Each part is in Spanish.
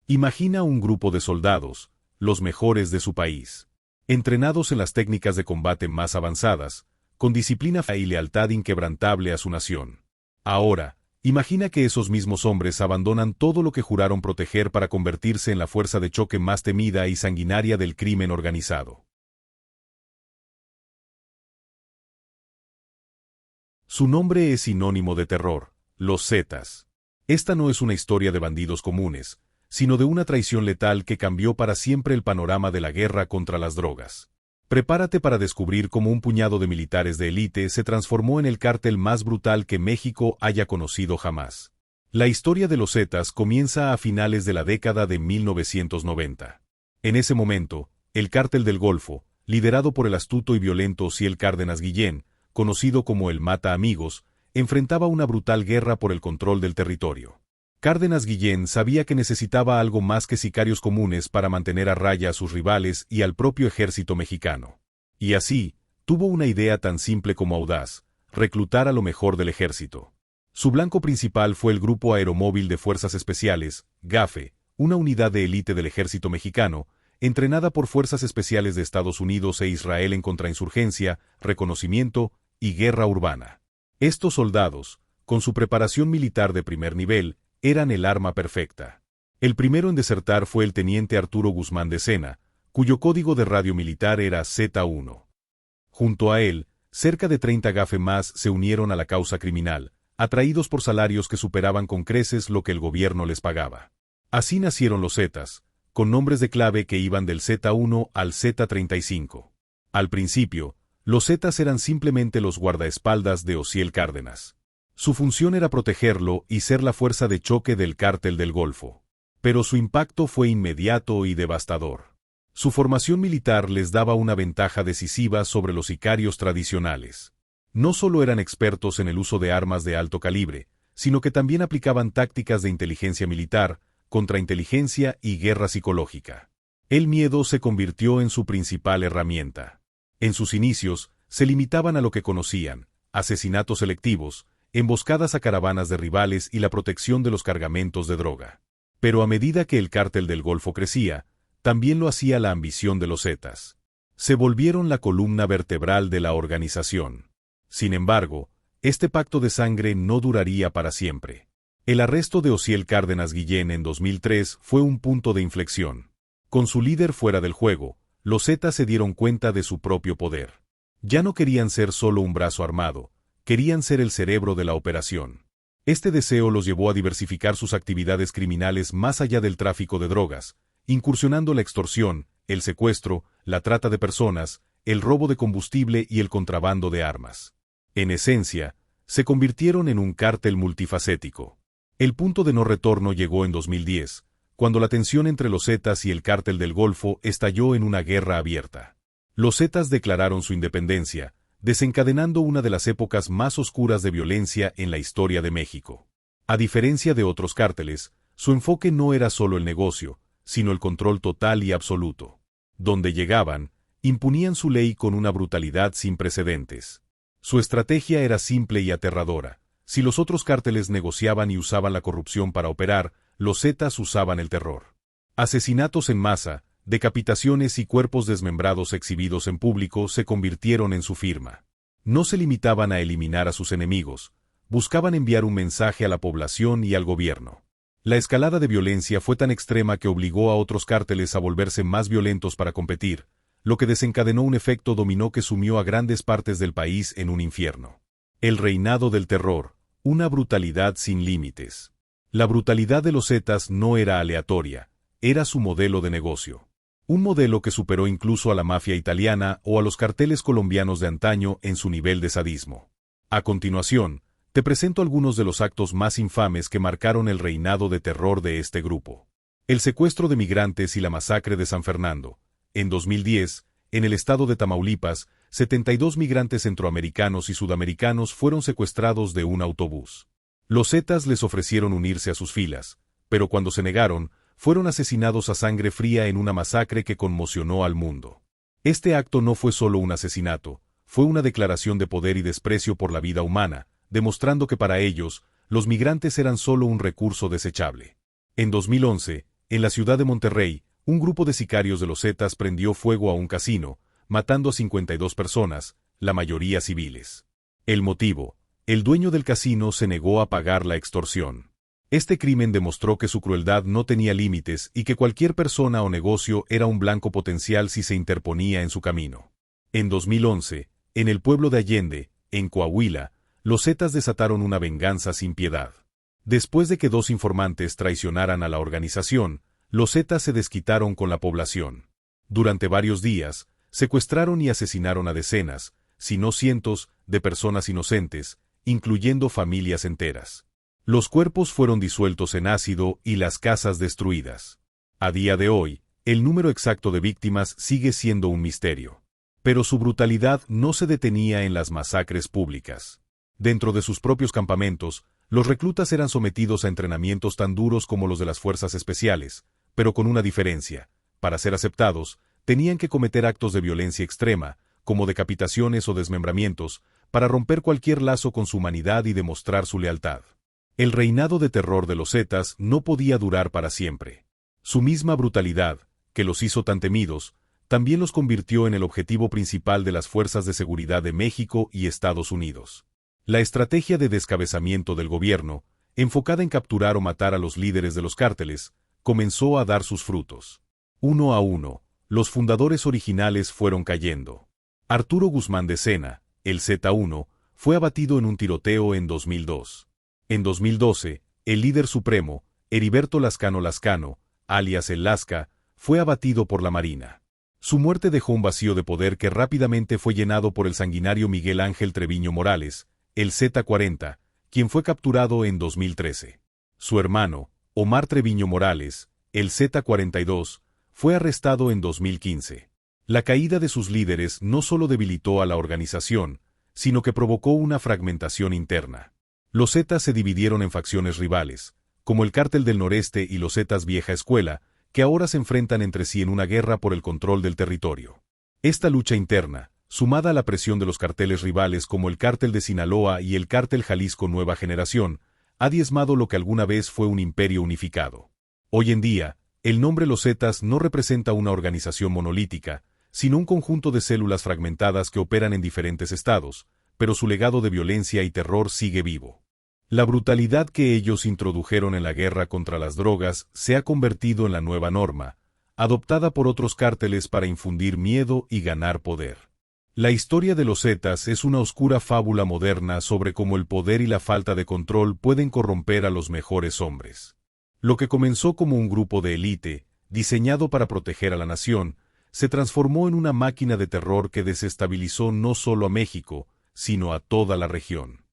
Imagina un grupo de soldados, los mejores de su país, entrenados en las técnicas de combate más avanzadas, con disciplina y lealtad inquebrantable a su nación. Ahora, imagina que esos mismos hombres abandonan todo lo que juraron proteger para convertirse en la fuerza de choque más temida y sanguinaria del crimen organizado. Su nombre es sinónimo de terror, los Zetas. Esta no es una historia de bandidos comunes, sino de una traición letal que cambió para siempre el panorama de la guerra contra las drogas. Prepárate para descubrir cómo un puñado de militares de élite se transformó en el cártel más brutal que México haya conocido jamás. La historia de los Zetas comienza a finales de la década de 1990. En ese momento, el Cártel del Golfo, liderado por el astuto y violento Osiel Cárdenas Guillén, conocido como el Mata Amigos, enfrentaba una brutal guerra por el control del territorio. Cárdenas Guillén sabía que necesitaba algo más que sicarios comunes para mantener a raya a sus rivales y al propio ejército mexicano. Y así, tuvo una idea tan simple como audaz: reclutar a lo mejor del ejército. Su blanco principal fue el Grupo Aeromóvil de Fuerzas Especiales, GAFE, una unidad de élite del ejército mexicano, entrenada por fuerzas especiales de Estados Unidos e Israel en contrainsurgencia, reconocimiento y guerra urbana. Estos soldados, con su preparación militar de primer nivel, eran el arma perfecta. El primero en desertar fue el teniente Arturo Guzmán de Sena, cuyo código de radio militar era Z1. Junto a él, cerca de 30 GAFE más se unieron a la causa criminal, atraídos por salarios que superaban con creces lo que el gobierno les pagaba. Así nacieron los Zetas, con nombres de clave que iban del Z1 al Z35. Al principio, los Zetas eran simplemente los guardaespaldas de Osiel Cárdenas. Su función era protegerlo y ser la fuerza de choque del Cártel del Golfo. Pero su impacto fue inmediato y devastador. Su formación militar les daba una ventaja decisiva sobre los sicarios tradicionales. No solo eran expertos en el uso de armas de alto calibre, sino que también aplicaban tácticas de inteligencia militar, contrainteligencia y guerra psicológica. El miedo se convirtió en su principal herramienta. En sus inicios, se limitaban a lo que conocían: asesinatos selectivos, emboscadas a caravanas de rivales y la protección de los cargamentos de droga. Pero a medida que el Cártel del Golfo crecía, también lo hacía la ambición de los Zetas. Se volvieron la columna vertebral de la organización. Sin embargo, este pacto de sangre no duraría para siempre. El arresto de Osiel Cárdenas Guillén en 2003 fue un punto de inflexión. Con su líder fuera del juego, los Zetas se dieron cuenta de su propio poder. Ya no querían ser solo un brazo armado, querían ser el cerebro de la operación. Este deseo los llevó a diversificar sus actividades criminales más allá del tráfico de drogas, incursionando la extorsión, el secuestro, la trata de personas, el robo de combustible y el contrabando de armas. En esencia, se convirtieron en un cártel multifacético. El punto de no retorno llegó en 2010, cuando la tensión entre los Zetas y el Cártel del Golfo estalló en una guerra abierta. Los Zetas declararon su independencia, desencadenando una de las épocas más oscuras de violencia en la historia de México. A diferencia de otros cárteles, su enfoque no era solo el negocio, sino el control total y absoluto. Donde llegaban, imponían su ley con una brutalidad sin precedentes. Su estrategia era simple y aterradora. Si los otros cárteles negociaban y usaban la corrupción para operar, los Zetas usaban el terror. Asesinatos en masa, decapitaciones y cuerpos desmembrados exhibidos en público se convirtieron en su firma. No se limitaban a eliminar a sus enemigos, buscaban enviar un mensaje a la población y al gobierno. La escalada de violencia fue tan extrema que obligó a otros cárteles a volverse más violentos para competir, lo que desencadenó un efecto dominó que sumió a grandes partes del país en un infierno. El reinado del terror, una brutalidad sin límites. La brutalidad de los Zetas no era aleatoria, era su modelo de negocio. Un modelo que superó incluso a la mafia italiana o a los carteles colombianos de antaño en su nivel de sadismo. A continuación, te presento algunos de los actos más infames que marcaron el reinado de terror de este grupo. El secuestro de migrantes y la masacre de San Fernando. En 2010, en el estado de Tamaulipas, 72 migrantes centroamericanos y sudamericanos fueron secuestrados de un autobús. Los Zetas les ofrecieron unirse a sus filas, pero cuando se negaron, fueron asesinados a sangre fría en una masacre que conmocionó al mundo. Este acto no fue solo un asesinato, fue una declaración de poder y desprecio por la vida humana, demostrando que para ellos, los migrantes eran solo un recurso desechable. En 2011, en la ciudad de Monterrey, un grupo de sicarios de los Zetas prendió fuego a un casino, matando a 52 personas, la mayoría civiles. El motivo: el dueño del casino se negó a pagar la extorsión. Este crimen demostró que su crueldad no tenía límites y que cualquier persona o negocio era un blanco potencial si se interponía en su camino. En 2011, en el pueblo de Allende, en Coahuila, los Zetas desataron una venganza sin piedad. Después de que 2 informantes traicionaran a la organización, los Zetas se desquitaron con la población. Durante varios días, secuestraron y asesinaron a decenas, si no cientos, de personas inocentes, incluyendo familias enteras. Los cuerpos fueron disueltos en ácido y las casas destruidas. A día de hoy, el número exacto de víctimas sigue siendo un misterio. Pero su brutalidad no se detenía en las masacres públicas. Dentro de sus propios campamentos, los reclutas eran sometidos a entrenamientos tan duros como los de las fuerzas especiales, pero con una diferencia: para ser aceptados, tenían que cometer actos de violencia extrema, como decapitaciones o desmembramientos, para romper cualquier lazo con su humanidad y demostrar su lealtad. El reinado de terror de los Zetas no podía durar para siempre. Su misma brutalidad, que los hizo tan temidos, también los convirtió en el objetivo principal de las fuerzas de seguridad de México y Estados Unidos. La estrategia de descabezamiento del gobierno, enfocada en capturar o matar a los líderes de los cárteles, comenzó a dar sus frutos. Uno a uno, los fundadores originales fueron cayendo. Arturo Guzmán de Sena, el Z1, fue abatido en un tiroteo en 2002. En 2012, el líder supremo, Heriberto Lascano Lascano, alias el Lasca, fue abatido por la Marina. Su muerte dejó un vacío de poder que rápidamente fue llenado por el sanguinario Miguel Ángel Treviño Morales, el Z40, quien fue capturado en 2013. Su hermano, Omar Treviño Morales, el Z42, fue arrestado en 2015. La caída de sus líderes no solo debilitó a la organización, sino que provocó una fragmentación interna. Los Zetas se dividieron en facciones rivales, como el Cártel del Noreste y los Zetas Vieja Escuela, que ahora se enfrentan entre sí en una guerra por el control del territorio. Esta lucha interna, sumada a la presión de los carteles rivales como el Cártel de Sinaloa y el Cártel Jalisco Nueva Generación, ha diezmado lo que alguna vez fue un imperio unificado. Hoy en día, el nombre Los Zetas no representa una organización monolítica, sino un conjunto de células fragmentadas que operan en diferentes estados, pero su legado de violencia y terror sigue vivo. La brutalidad que ellos introdujeron en la guerra contra las drogas se ha convertido en la nueva norma, adoptada por otros cárteles para infundir miedo y ganar poder. La historia de los Zetas es una oscura fábula moderna sobre cómo el poder y la falta de control pueden corromper a los mejores hombres. Lo que comenzó como un grupo de élite, diseñado para proteger a la nación, se transformó en una máquina de terror que desestabilizó no solo a México, sino a toda la región.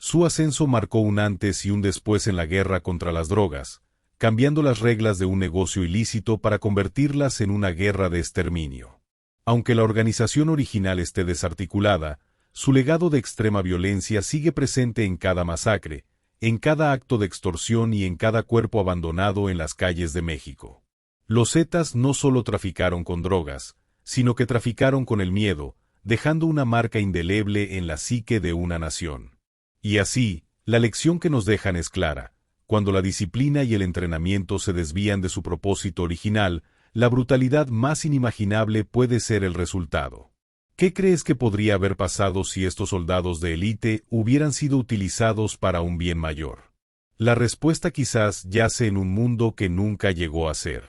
Su ascenso marcó un antes y un después en la guerra contra las drogas, cambiando las reglas de un negocio ilícito para convertirlas en una guerra de exterminio. Aunque la organización original esté desarticulada, su legado de extrema violencia sigue presente en cada masacre, en cada acto de extorsión y en cada cuerpo abandonado en las calles de México. Los Zetas no solo traficaron con drogas, sino que traficaron con el miedo, dejando una marca indeleble en la psique de una nación. Y así, la lección que nos dejan es clara: cuando la disciplina y el entrenamiento se desvían de su propósito original, la brutalidad más inimaginable puede ser el resultado. ¿Qué crees que podría haber pasado si estos soldados de élite hubieran sido utilizados para un bien mayor? La respuesta quizás yace en un mundo que nunca llegó a ser.